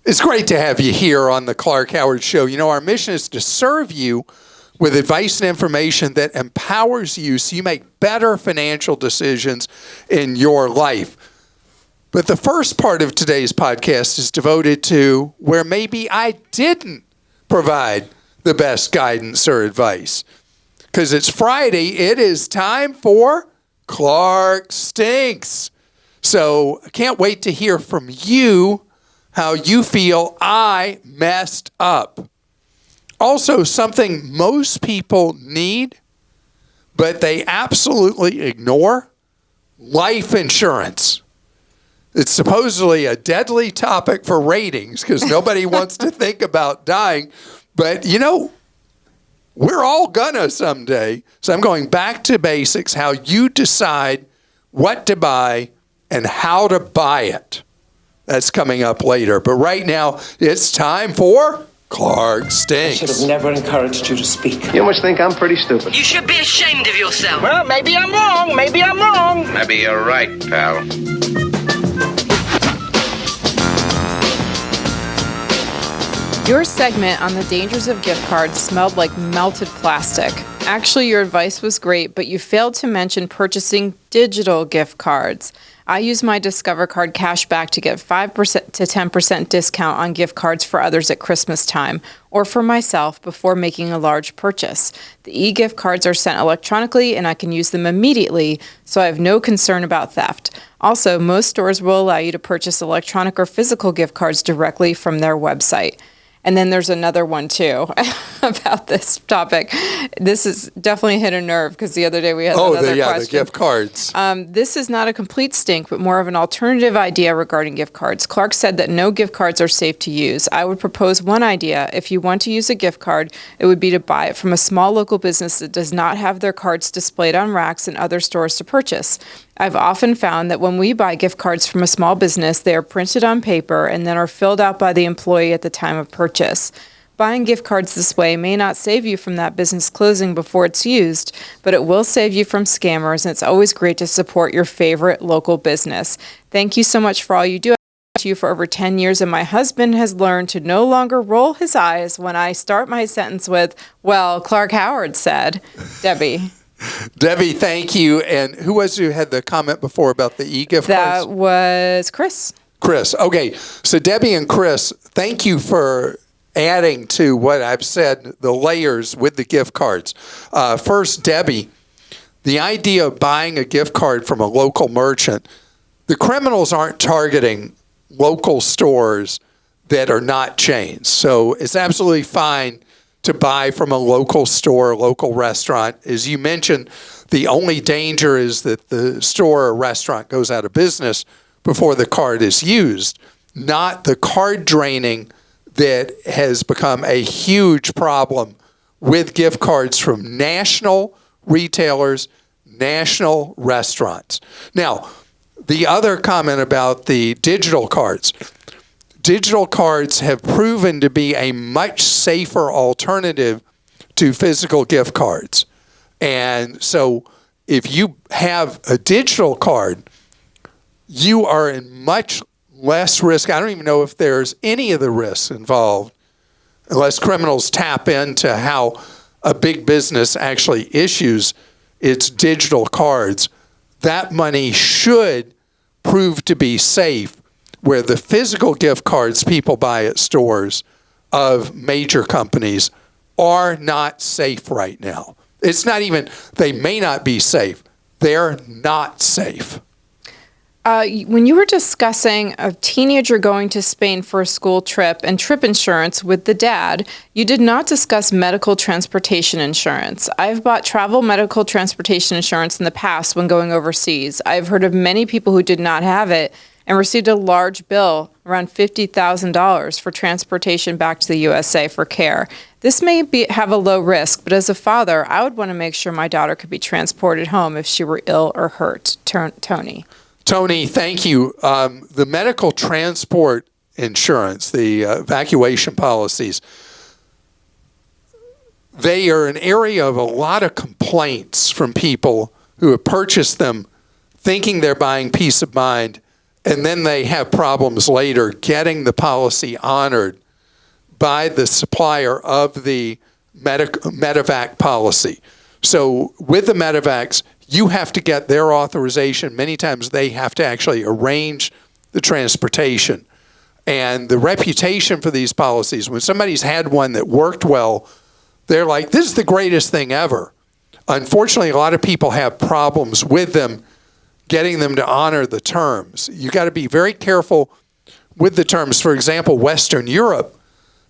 It's great to have you here on the Clark Howard Show. You know, our mission is to serve you with advice and information that empowers you so you make better financial decisions in your life. But the first part of today's podcast is devoted to where maybe I didn't provide the best guidance or advice. Because it's Friday, it is time for Clark Stinks. So I can't wait to hear from you how you feel I messed up. Also, something most people need, but they absolutely ignore, life insurance. It's supposedly a deadly topic for ratings because nobody wants to think about dying. But, you know, we're all gonna someday. So I'm going back to basics, how you decide what to buy and how to buy it. That's coming up later. But right now, it's time for Clark Stinks. I should have never encouraged you to speak. You must think I'm pretty stupid. You should be ashamed of yourself. Well, maybe I'm wrong. Maybe I'm wrong. Maybe you're right, pal. Your segment on the dangers of gift cards smelled like melted plastic. Actually, your advice was great, but you failed to mention purchasing digital gift cards. I use my Discover Card cashback to get 5% to 10% discount on gift cards for others at Christmas time, or for myself before making a large purchase. The e-gift cards are sent electronically, and I can use them immediately, so I have no concern about theft. Also, most stores will allow you to purchase electronic or physical gift cards directly from their website. And then there's another one, too, about this topic. This is definitely hit a nerve because the other day we had another question. The gift cards. This is not a complete stink, but more of an alternative idea regarding gift cards. Clark said that no gift cards are safe to use. I would propose one idea. If you want to use a gift card, it would be to buy it from a small local business that does not have their cards displayed on racks in other stores to purchase. I've often found that when we buy gift cards from a small business, they are printed on paper and then are filled out by the employee at the time of purchase. Buying gift cards this way may not save you from that business closing before it's used, but it will save you from scammers, and it's always great to support your favorite local business. Thank you so much for all you do. I've been to you for over 10 years, and my husband has learned to no longer roll his eyes when I start my sentence with, well, Clark Howard said. Debbie. Debbie, thank you. And who was who had the comment before about the e-gift cards? That was Chris. Chris. Okay. So Debbie and Chris, thank you for adding to what I've said, the layers with the gift cards. First, Debbie, the idea of buying a gift card from a local merchant, the criminals aren't targeting local stores that are not chains. So it's absolutely fine to buy from a local store, local restaurant. As you mentioned, the only danger is that the store or restaurant goes out of business before the card is used, not the card draining that has become a huge problem with gift cards from national retailers, national restaurants. Now, the other comment about the digital cards. Digital cards have proven to be a much safer alternative to physical gift cards. And so if you have a digital card, you are in much less risk. I don't even know if there's any of the risks involved unless criminals tap into how a big business actually issues its digital cards. That money should prove to be safe, where the physical gift cards people buy at stores of major companies are not safe right now. It's not even, they may not be safe. They're not safe. When you were discussing a teenager going to Spain for a school trip and trip insurance with the dad, you did not discuss medical transportation insurance. I've bought travel medical transportation insurance in the past when going overseas. I've heard of many people who did not have it and received a large bill, around $50,000, for transportation back to the USA for care. This may have a low risk, but as a father, I would want to make sure my daughter could be transported home if she were ill or hurt. Tony. Tony, thank you. The medical transport insurance, the evacuation policies, they are an area of a lot of complaints from people who have purchased them thinking they're buying peace of mind and then they have problems later getting the policy honored by the supplier of the medevac policy. So with the medevacs, you have to get their authorization. Many times they have to actually arrange the transportation. And the reputation for these policies, when somebody's had one that worked well, they're like, this is the greatest thing ever. Unfortunately, a lot of people have problems with them, getting them to honor the terms. You got to be very careful with the terms. For example, Western Europe,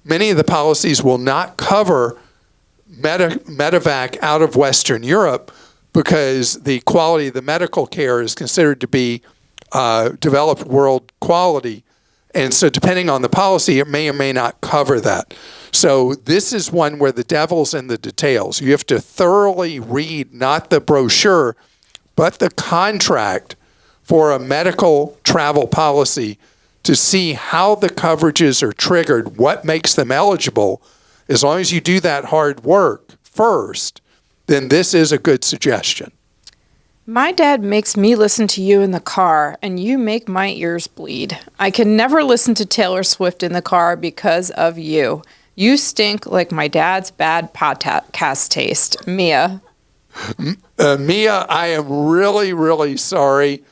many of the policies will not cover medevac out of Western Europe because the quality of the medical care is considered to be developed world quality. And so depending on the policy, it may or may not cover that. So this is one where the devil's in the details. You have to thoroughly read not the brochure, but the contract for a medical travel policy to see how the coverages are triggered, what makes them eligible. As long as you do that hard work first, then this is a good suggestion. My dad makes me listen to you in the car, and you make my ears bleed. I can never listen to Taylor Swift in the car because of you. You stink like my dad's bad podcast taste. Mia. Mia, I am really, really sorry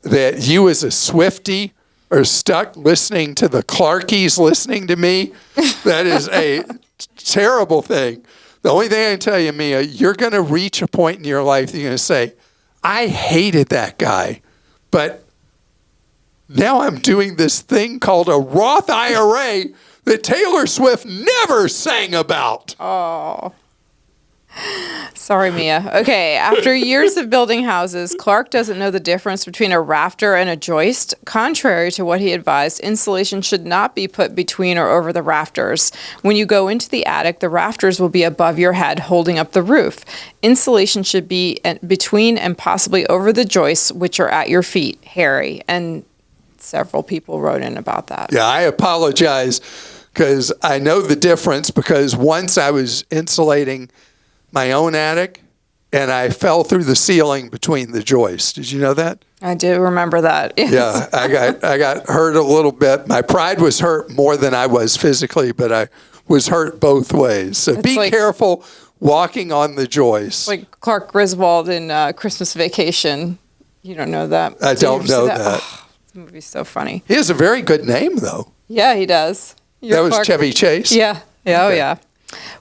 that you as a Swiftie are stuck listening to the Clarkies listening to me. That is a terrible thing. The only thing I can tell you, Mia, you're going to reach a point in your life that you're going to say, I hated that guy, but now I'm doing this thing called a Roth IRA that Taylor Swift never sang about. Oh. Sorry, Mia. Okay, after years of building houses, Clark doesn't know the difference between a rafter and a joist. Contrary to what he advised, insulation should not be put between or over the rafters. When you go into the attic, the rafters will be above your head, holding up the roof. Insulation should be between and possibly over the joists, which are at your feet. Harry. And several people wrote in about that. Yeah, I apologize because I know the difference, because once I was insulating my own attic, and I fell through the ceiling between the joists. Did you know that? I do remember that. Yes. Yeah, I got hurt a little bit. My pride was hurt more than I was physically, but I was hurt both ways. So be careful walking on the joists. Like Clark Griswold in Christmas Vacation. You don't know that? I don't know that. Oh, this movie's so funny. He has a very good name, though. Yeah, he does. That was Chevy Chase? Yeah. Oh, yeah.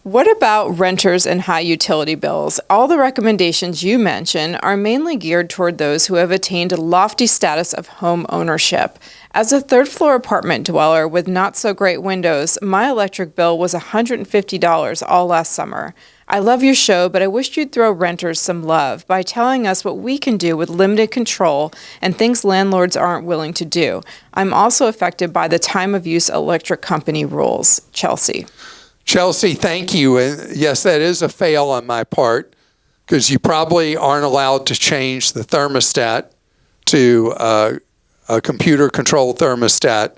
What about renters and high utility bills? All the recommendations you mention are mainly geared toward those who have attained a lofty status of home ownership. As a third-floor apartment dweller with not-so-great windows, my electric bill was $150 all last summer. I love your show, but I wish you'd throw renters some love by telling us what we can do with limited control and things landlords aren't willing to do. I'm also affected by the time-of-use electric company rules. Chelsea, thank you. And yes, that is a fail on my part, because you probably aren't allowed to change the thermostat to a computer-controlled thermostat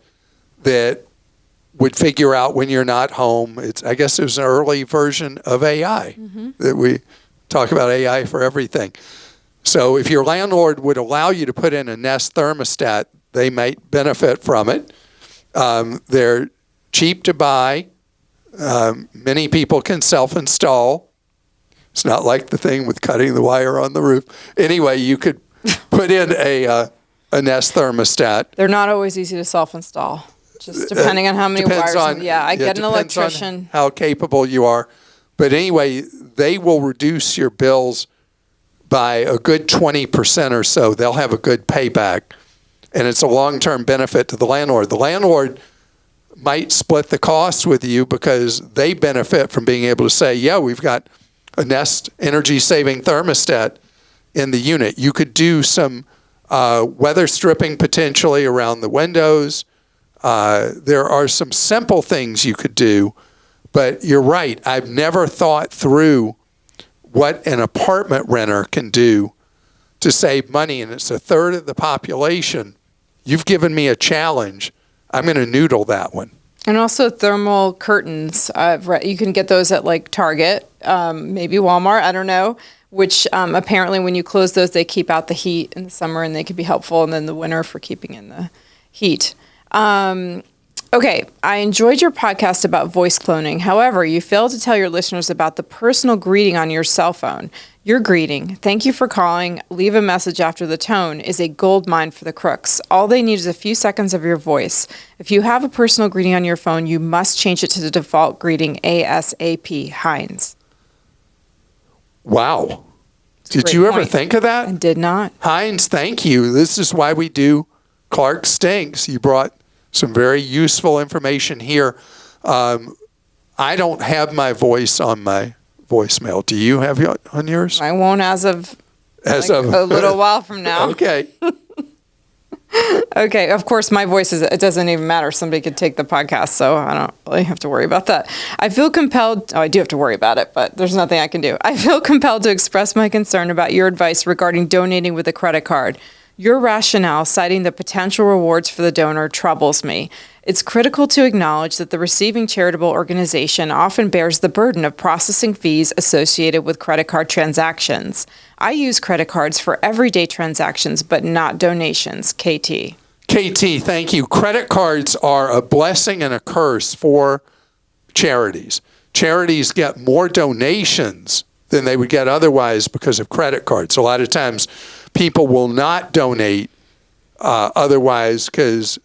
that would figure out when you're not home. I guess it was an early version of AI that we talk about AI for everything. So if your landlord would allow you to put in a Nest thermostat, they might benefit from it. They're cheap to buy. Many people can self-install. It's not like the thing with cutting the wire on the roof. Anyway, you could put in a Nest thermostat. They're not always easy to self-install, just depending on how many wires. I get an electrician. How capable you are. But anyway, they will reduce your bills by a good 20% or so. They'll have a good payback. And it's a long-term benefit to the landlord. The landlord might split the cost with you because they benefit from being able to say, yeah, we've got a Nest energy-saving thermostat in the unit. You could do some weather stripping potentially around the windows. There are some simple things you could do, but you're right. I've never thought through what an apartment renter can do to save money, and it's a third of the population. You've given me a challenge. I'm going to noodle that one. And also thermal curtains. You can get those at like Target, maybe Walmart, I don't know. which apparently when you close those, they keep out the heat in the summer and they can be helpful, and then the winter for keeping in the heat. Okay, I enjoyed your podcast about voice cloning. However, you failed to tell your listeners about the personal greeting on your cell phone. Your greeting, "Thank you for calling, leave a message after the tone," is a gold mine for the crooks. All they need is a few seconds of your voice. If you have a personal greeting on your phone, you must change it to the default greeting, ASAP, Heinz. Wow. Did you ever think of that? I did not. Heinz, thank you. This is why we do Clark Stinks. You brought some very useful information here. I don't have my voice on my voicemail. Do you have it on yours? I won't as of a little while from now. Okay. Okay, of course, my voice it doesn't even matter. Somebody could take the podcast, so I don't really have to worry about that. I feel compelled, I do have to worry about it, but there's nothing I can do. I feel compelled to express my concern about your advice regarding donating with a credit card. Your rationale, citing the potential rewards for the donor, troubles me. It's critical to acknowledge that the receiving charitable organization often bears the burden of processing fees associated with credit card transactions. I use credit cards for everyday transactions, but not donations. KT. KT, thank you. Credit cards are a blessing and a curse for charities. Charities get more donations than they would get otherwise because of credit cards. A lot of times people will not donate otherwise because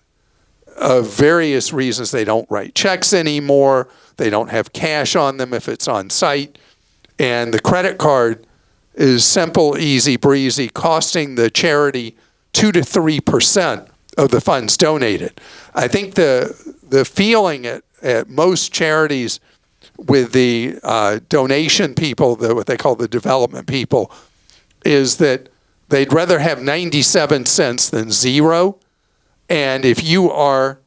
of various reasons. They don't write checks anymore. They don't have cash on them if it's on site. And the credit card is simple, easy breezy, costing the charity 2 to 3% of the funds donated. I think the feeling at most charities with the donation people, what they call the development people, is that they'd rather have 97 cents than zero. And if you are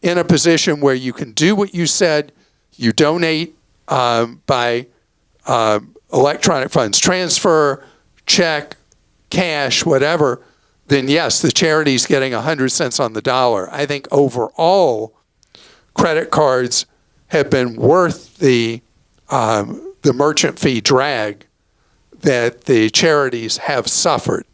in a position where you can do what you said, you donate by electronic funds transfer, check, cash, whatever, then yes, the charity's getting 100 cents on the dollar. I think overall, credit cards have been worth the merchant fee drag that the charities have suffered.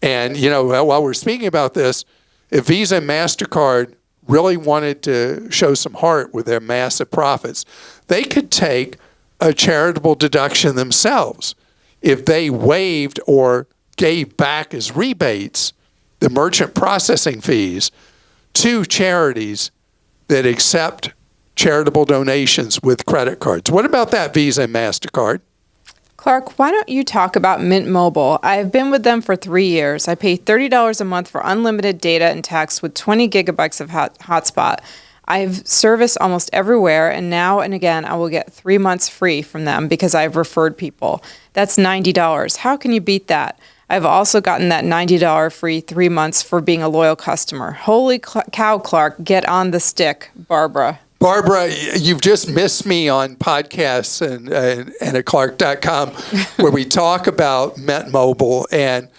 And, you know, while we're speaking about this, if Visa and MasterCard really wanted to show some heart with their massive profits, they could take a charitable deduction themselves. If they waived or gave back as rebates the merchant processing fees to charities that accept charitable donations with credit cards. What about that, Visa and MasterCard? Clark, why don't you talk about Mint Mobile? I have been with them for 3 years. I pay $30 a month for unlimited data and text with 20 gigabytes of hotspot. I've service almost everywhere, and now and again I will get 3 months free from them because I've referred people. That's $90. How can you beat that? I've also gotten that $90 free 3 months for being a loyal customer. Holy cow, Clark, get on the stick, Barbara. Barbara, you've just missed me on podcasts and at Clark.com where we talk about Mint Mobile, and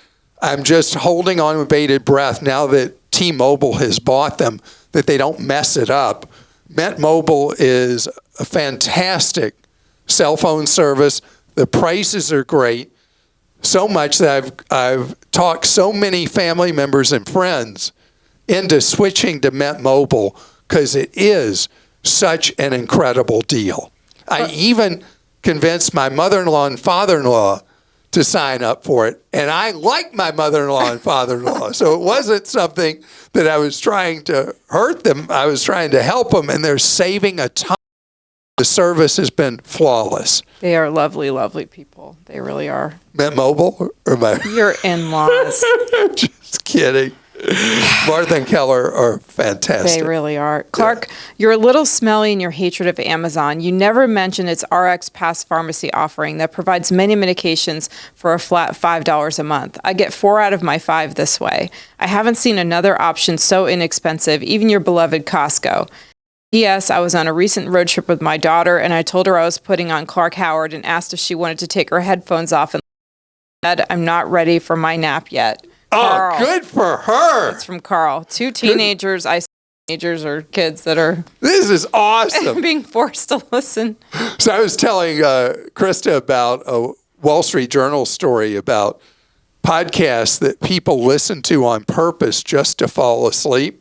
I'm just holding on with bated breath now that T-Mobile has bought them, that they don't mess it up. Mint Mobile is a fantastic cell phone service. The prices are great, so much that I've talked so many family members and friends into switching to Mint Mobile because it is such an incredible deal. I even convinced my mother-in-law and father-in-law to sign up for it. And I like my mother-in-law and father-in-law. So it wasn't something that I was trying to hurt them. I was trying to help them, and they're saving a ton. The service has been flawless. They are lovely, lovely people. They really are. Mint Mobile or my... Your in-laws. Just kidding. Martha and Keller are fantastic. They really are. Clark, you're a little smelly in your hatred of Amazon. You never mention its RX Pass pharmacy offering that provides many medications for a flat $5 a month. I get 4 out of my 5 this way. I haven't seen another option so inexpensive, even your beloved Costco. P.S. I was on a recent road trip with my daughter, and I told her I was putting on Clark Howard and asked if she wanted to take her headphones off and said, "I'm not ready for my nap yet." Carl. Oh, good for her. It's from Carl. 2 teenagers, teenagers or kids that are This is awesome. being forced to listen. So I was telling Christa about Wall Street Journal story about podcasts that people listen to on purpose just to fall asleep.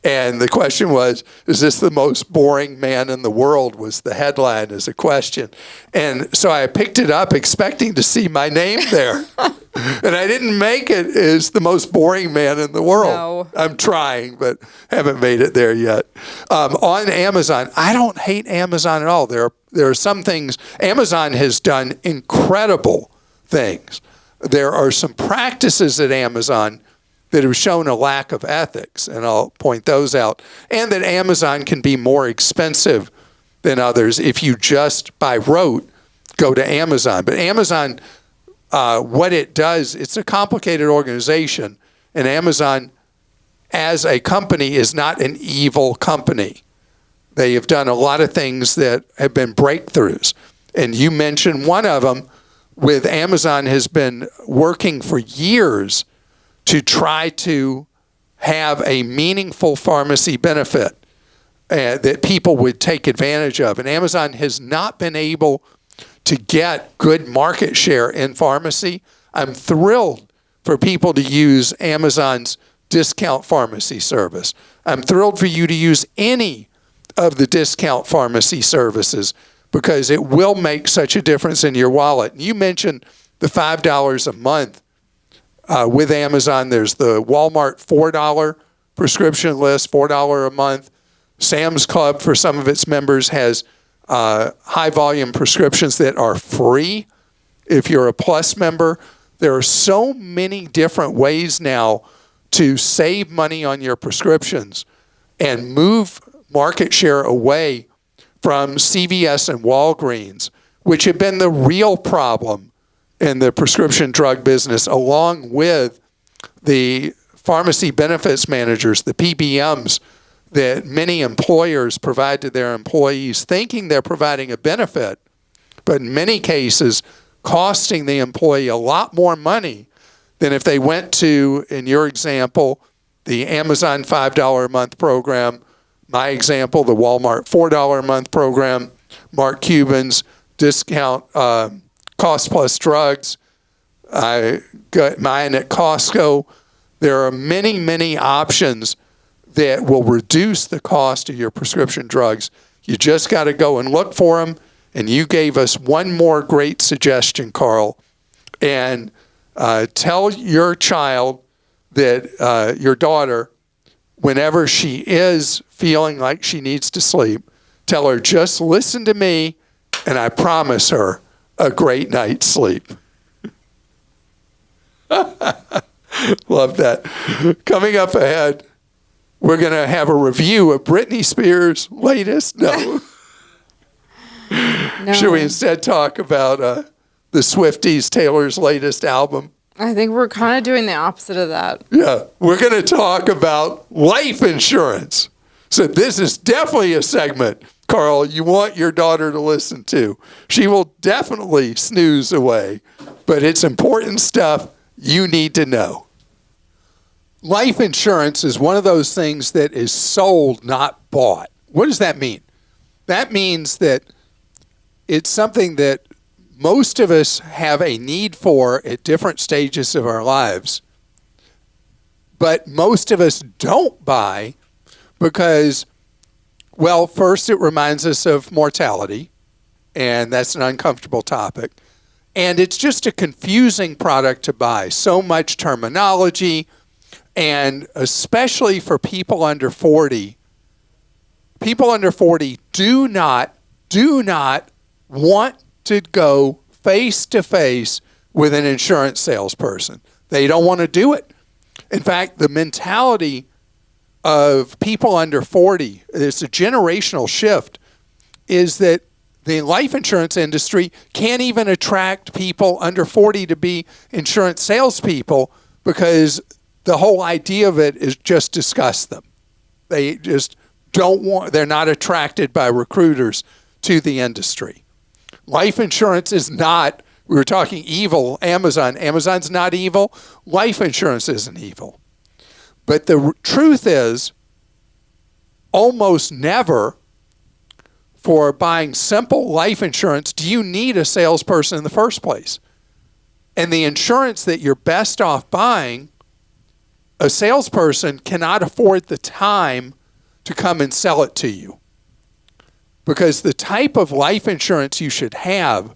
And the question was, is this the most boring man in the world, was the headline as a question. And so I picked it up expecting to see my name there. And I didn't make it as the most boring man in the world. No. I'm trying, but haven't made it there yet. On Amazon, I don't hate Amazon at all. There are some things. Amazon has done incredible things. There are some practices at Amazon that have shown a lack of ethics, and I'll point those out, and that Amazon can be more expensive than others if you just by rote go to Amazon. But Amazon, what it does, it's a complicated organization, and Amazon as a company is not an evil company. They have done a lot of things that have been breakthroughs, and you mentioned one of them with Amazon has been working for years to try to have a meaningful pharmacy benefit that people would take advantage of. And Amazon has not been able to get good market share in pharmacy. I'm thrilled for people to use Amazon's discount pharmacy service. I'm thrilled for you to use any of the discount pharmacy services because it will make such a difference in your wallet. You mentioned the $5 a month. With Amazon, there's the Walmart $4 prescription list, $4 a month. Sam's Club, for some of its members, has high volume prescriptions that are free if you're a Plus member. There are so many different ways now to save money on your prescriptions and move market share away from CVS and Walgreens, which have been the real problem in the prescription drug business, along with the pharmacy benefits managers, the PBMs, that many employers provide to their employees thinking they're providing a benefit, but in many cases costing the employee a lot more money than if they went to, in your example, the Amazon $5 a month program, my example, the Walmart $4 a month program, Mark Cuban's discount cost plus drugs. I got mine at Costco. There are many, many options that will reduce the cost of your prescription drugs. You just got to go and look for them. And you gave us one more great suggestion, Carl. And tell your child that your daughter, whenever she is feeling like she needs to sleep, tell her, just listen to me, and I promise her a great night's sleep. Love that. Coming up ahead, we're going to have a review of Britney Spears' latest. No. Should we instead talk about the Swifties, Taylor's latest album? I think we're kind of doing the opposite of that. Yeah, we're going to talk about life insurance. So this is definitely a segment, Carl, you want your daughter to listen to. She will definitely snooze away, but it's important stuff you need to know. Life insurance is one of those things that is sold, not bought. What does that mean? That means that it's something that most of us have a need for at different stages of our lives, but most of us don't buy because, well, first it reminds us of mortality, and that's an uncomfortable topic, and it's just a confusing product to buy. So much terminology, and especially for people under 40, people under 40 do not want to go face-to-face with an insurance salesperson. They don't want to do it. In fact, the mentality of people under 40, it's a generational shift, is that the life insurance industry can't even attract people under 40 to be insurance salespeople because the whole idea of it is just disgust them. They just don't want, they're not attracted by recruiters to the industry. Life insurance is not, we were talking evil, Amazon. Amazon's not evil. Life insurance isn't evil. But the truth is, almost never for buying simple life insurance do you need a salesperson in the first place. And the insurance that you're best off buying, a salesperson cannot afford the time to come and sell it to you. Because the type of life insurance you should have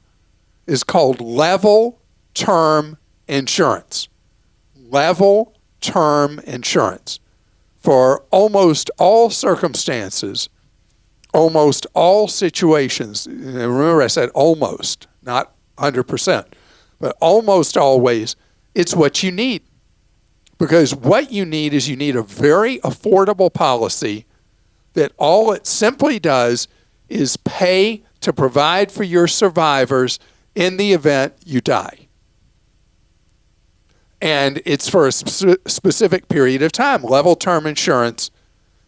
is called level term insurance. Level term insurance. For almost all circumstances, almost all situations, and remember I said almost, not 100%, but almost always, it's what you need. Because what you need is you need a very affordable policy that all it simply does is pay to provide for your survivors in the event you die. And it's for a specific period of time. Level term insurance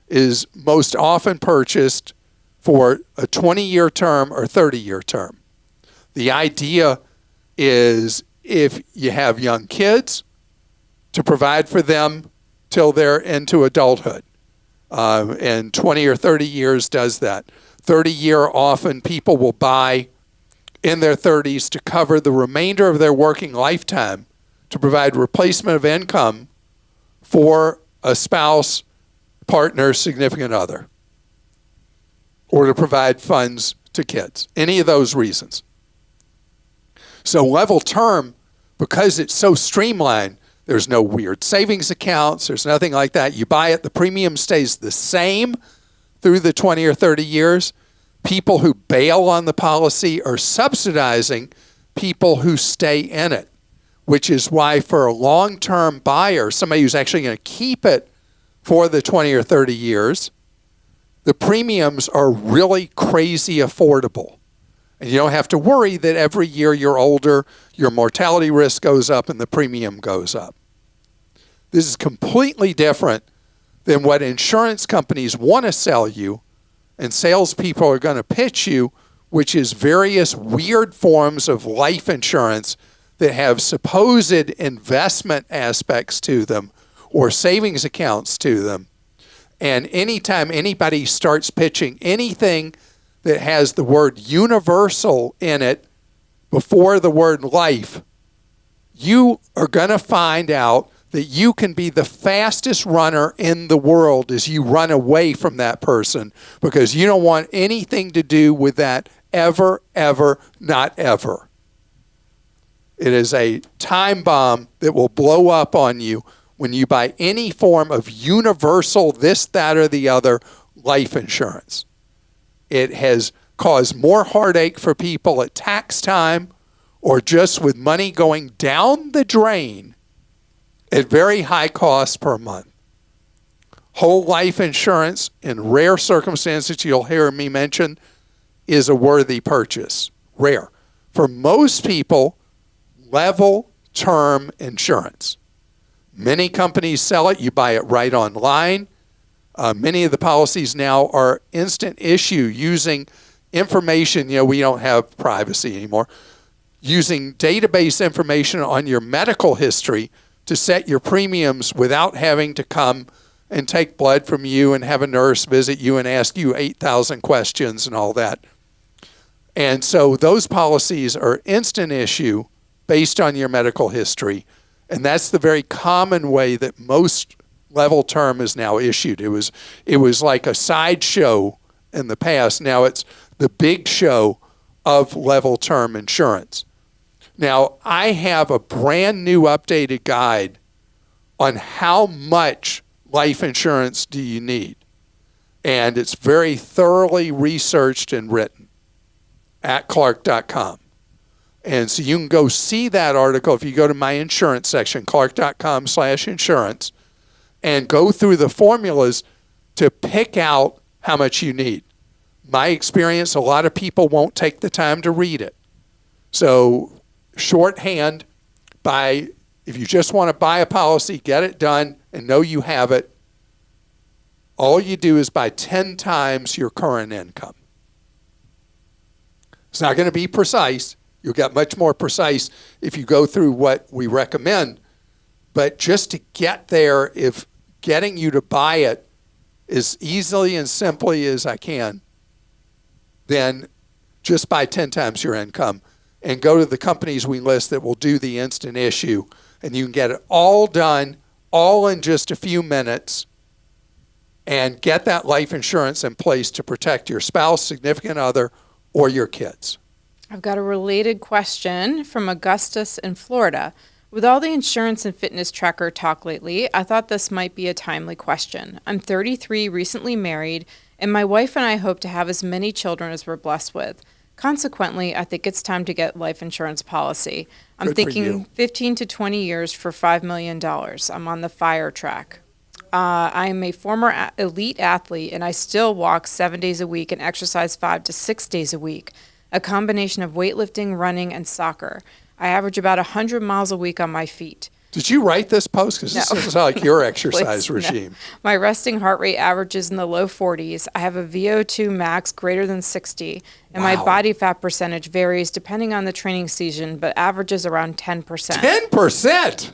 is most often purchased for a 20-year term or 30-year term. The idea is if you have young kids, to provide for them till they're into adulthood. And 20 or 30 years does that. 30-year, often people will buy in their 30s to cover the remainder of their working lifetime to provide replacement of income for a spouse, partner, significant other, or to provide funds to kids. Any of those reasons. So level term, because it's so streamlined, there's no weird savings accounts. There's nothing like that. You buy it, the premium stays the same through the 20 or 30 years. People who bail on the policy are subsidizing people who stay in it, which is why for a long-term buyer, somebody who's actually going to keep it for the 20 or 30 years, the premiums are really crazy affordable. And you don't have to worry that every year you're older, your mortality risk goes up and the premium goes up. This is completely different than what insurance companies want to sell you and salespeople are going to pitch you, which is various weird forms of life insurance that have supposed investment aspects to them or savings accounts to them. And anytime anybody starts pitching anything that has the word universal in it before the word life, you are going to find out that you can be the fastest runner in the world as you run away from that person because you don't want anything to do with that ever, ever, not ever. It is a time bomb that will blow up on you when you buy any form of universal this, that, or the other life insurance. It has caused more heartache for people at tax time or just with money going down the drain at very high cost per month. Whole life insurance, in rare circumstances you'll hear me mention, is a worthy purchase. Rare. For most people, level term insurance. Many companies sell it. You buy it right online. Many of the policies now are instant issue using information. We don't have privacy anymore. Using database information on your medical history to set your premiums without having to come and take blood from you and have a nurse visit you and ask you 8,000 questions and all that. And so those policies are instant issue based on your medical history. And that's the very common way that most level term is now issued. It was like a sideshow in the past. Now it's the big show of level term insurance. Now, I have a brand new updated guide on how much life insurance do you need. And it's very thoroughly researched and written at Clark.com. And so you can go see that article if you go to my insurance section, Clark.com/insurance, and go through the formulas to pick out how much you need. My experience, a lot of people won't take the time to read it. So shorthand, if you just want to buy a policy, get it done, and know you have it, all you do is buy 10 times your current income. It's not going to be precise. You'll get much more precise if you go through what we recommend. But just to get there, if getting you to buy it as easily and simply as I can, then just buy 10 times your income and go to the companies we list that will do the instant issue. And you can get it all done, all in just a few minutes, and get that life insurance in place to protect your spouse, significant other, or your kids. I've got a related question from Augustus in Florida. With all the insurance and fitness tracker talk lately, I thought this might be a timely question. I'm 33, recently married, and my wife and I hope to have as many children as we're blessed with. Consequently, I think it's time to get life insurance policy. I'm Good for thinking you. 15 to 20 years for $5 million. I'm on the fire track. I am a former elite athlete, and I still walk 7 days a week and exercise 5 to 6 days a week, a combination of weightlifting, running, and soccer. I average about 100 miles a week on my feet. Did you write this post? Because this is like your exercise Please, no. regime. My resting heart rate averages in the low 40s. I have a VO2 max greater than 60, and my Wow. body fat percentage varies depending on the training season, but averages around 10%. 10%?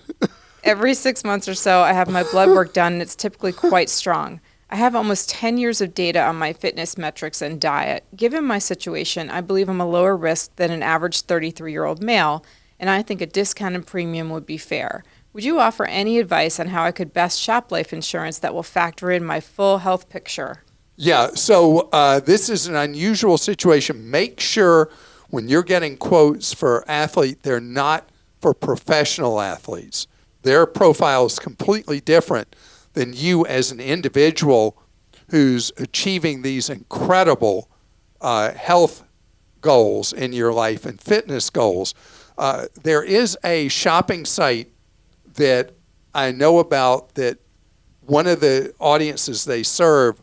Every 6 months or so, I have my blood work done, and it's typically quite strong. I have almost 10 years of data on my fitness metrics and diet. Given my situation, I believe I'm a lower risk than an average 33-year-old male, and I think a discounted premium would be fair. Would you offer any advice on how I could best shop life insurance that will factor in my full health picture? Yeah, so this is an unusual situation. Make sure when you're getting quotes for athlete, they're not for professional athletes. Their profile is completely different than you as an individual who's achieving these incredible health goals in your life and fitness goals. There is a shopping site that I know about that one of the audiences they serve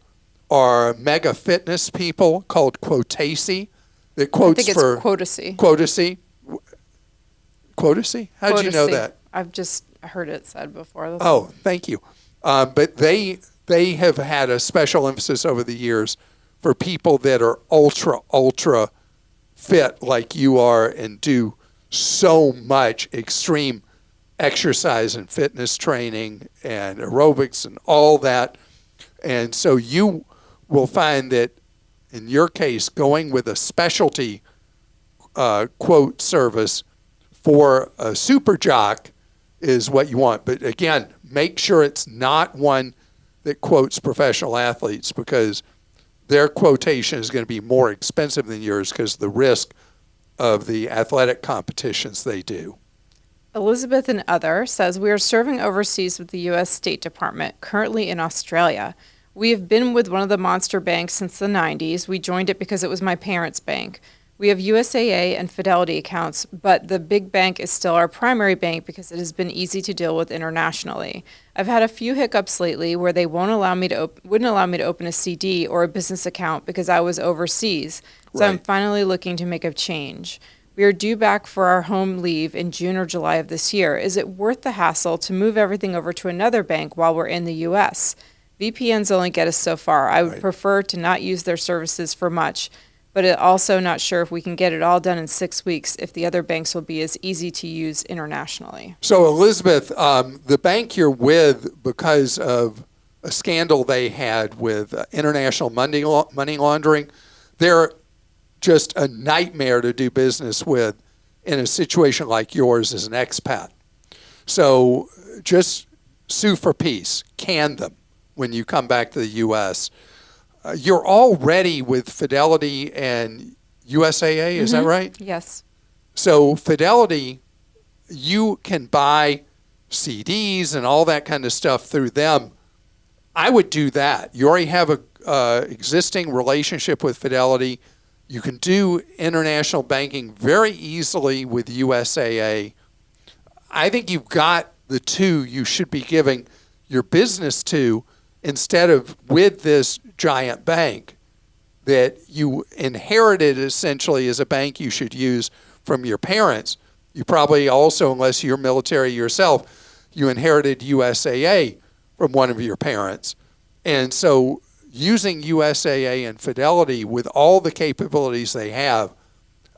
are mega fitness people called Quotacy that quotes I think it's for Quotacy. Quotacy. Quotacy? How did you know Quotacy. that? I've just heard it said before. That's Oh, thank you. But they have had a special emphasis over the years for people that are ultra fit like you are and do so much extreme exercise and fitness training and aerobics and all that. And so you will find that in your case, going with a specialty quote service for a super jock is what you want. But again, make sure it's not one that quotes professional athletes because their quotation is going to be more expensive than yours because of the risk of the athletic competitions they do. Elizabeth and Other says, we are serving overseas with the U.S. State Department, currently in Australia. We have been with one of the monster banks since the 90s. We joined it because it was my parents' bank. We have USAA and Fidelity accounts, but the big bank is still our primary bank because it has been easy to deal with internationally. I've had a few hiccups lately where they wouldn't allow me to open a CD or a business account because I was overseas. So I'm Right. finally looking to make a change. We are due back for our home leave in June or July of this year. Is it worth the hassle to move everything over to another bank while we're in the U.S.? VPNs only get us so far. I would Right. prefer to not use their services for much, but also not sure if we can get it all done in 6 weeks if the other banks will be as easy to use internationally. So Elizabeth, the bank you're with, because of a scandal they had with international money laundering, they're just a nightmare to do business with in a situation like yours as an expat. So just sue for peace, can them when you come back to the U.S. You're already with Fidelity and USAA, is that right? Yes. So Fidelity, you can buy CDs and all that kind of stuff through them. I would do that. You already have a existing relationship with Fidelity. You can do international banking very easily with USAA. I think you've got the two you should be giving your business to instead of with this giant bank that you inherited essentially as a bank you should use from your parents. You probably also, unless you're military yourself, you inherited USAA from one of your parents. And so using USAA and Fidelity with all the capabilities they have,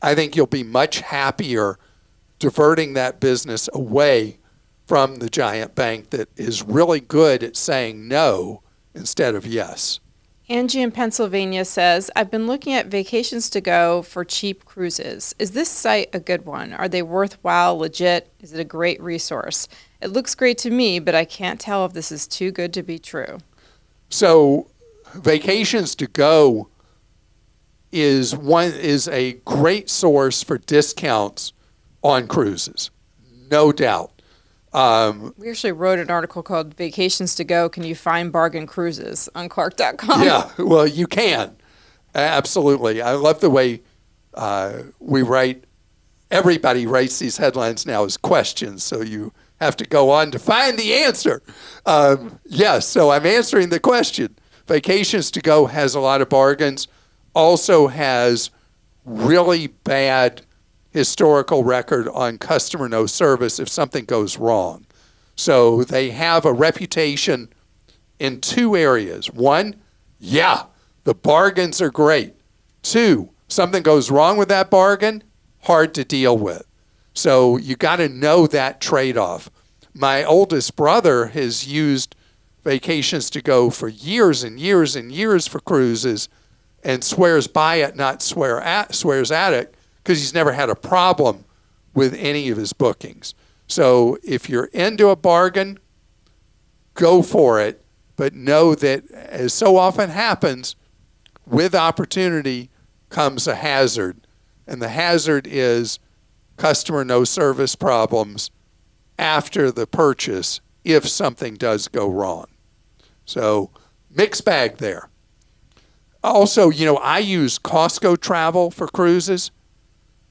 I think you'll be much happier diverting that business away from the giant bank that is really good at saying no instead of yes. Angie in Pennsylvania says, I've been looking at Vacations to Go for cheap cruises. Is this site a good one? Are they worthwhile, legit? Is it a great resource? It looks great to me, but I can't tell if this is too good to be true. So Vacations to Go is a great source for discounts on cruises, no doubt. We actually wrote an article called Vacations to Go, Can You Find Bargain Cruises on Clark.com. Yeah, well, you can. Absolutely. I love the way we write. Everybody writes these headlines now as questions, so you have to go on to find the answer. Yes, so I'm answering the question. Vacations to Go has a lot of bargains, also has really bad historical record on customer no service if something goes wrong. So they have a reputation in two areas. One, yeah, the bargains are great. Two, something goes wrong with that bargain, hard to deal with. So you got to know that trade-off. My oldest brother has used Vacations to Go for years and years and years for cruises and swears by it, not swears at it, because he's never had a problem with any of his bookings. So if you're into a bargain, go for it, but know that, as so often happens, with opportunity comes a hazard. And the hazard is customer no service problems after the purchase if something does go wrong. So mixed bag there. Also, I use Costco Travel for cruises,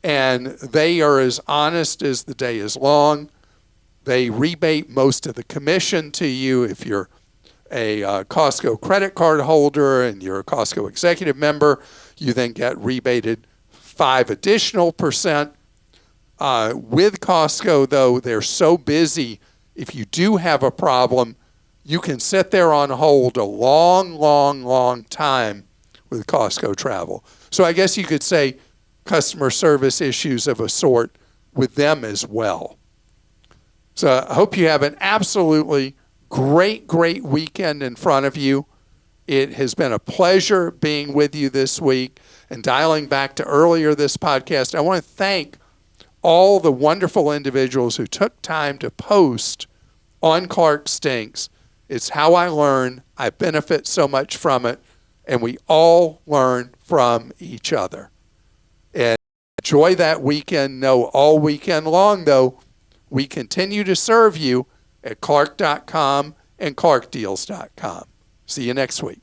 and they are as honest as the day is long. They rebate most of the commission to you if you're a Costco credit card holder and you're a Costco executive member. You then get rebated 5 additional percent. With Costco, though, they're so busy, if you do have a problem, you can sit there on hold a long, long, long time with Costco Travel. So I guess you could say customer service issues of a sort with them as well. So I hope you have an absolutely great, great weekend in front of you. It has been a pleasure being with you this week. And dialing back to earlier this podcast, I want to thank all the wonderful individuals who took time to post on Clark Stinks. It's how I learn. I benefit so much from it. And we all learn from each other. And enjoy that weekend. Know all weekend long, though, we continue to serve you at Clark.com and ClarkDeals.com. See you next week.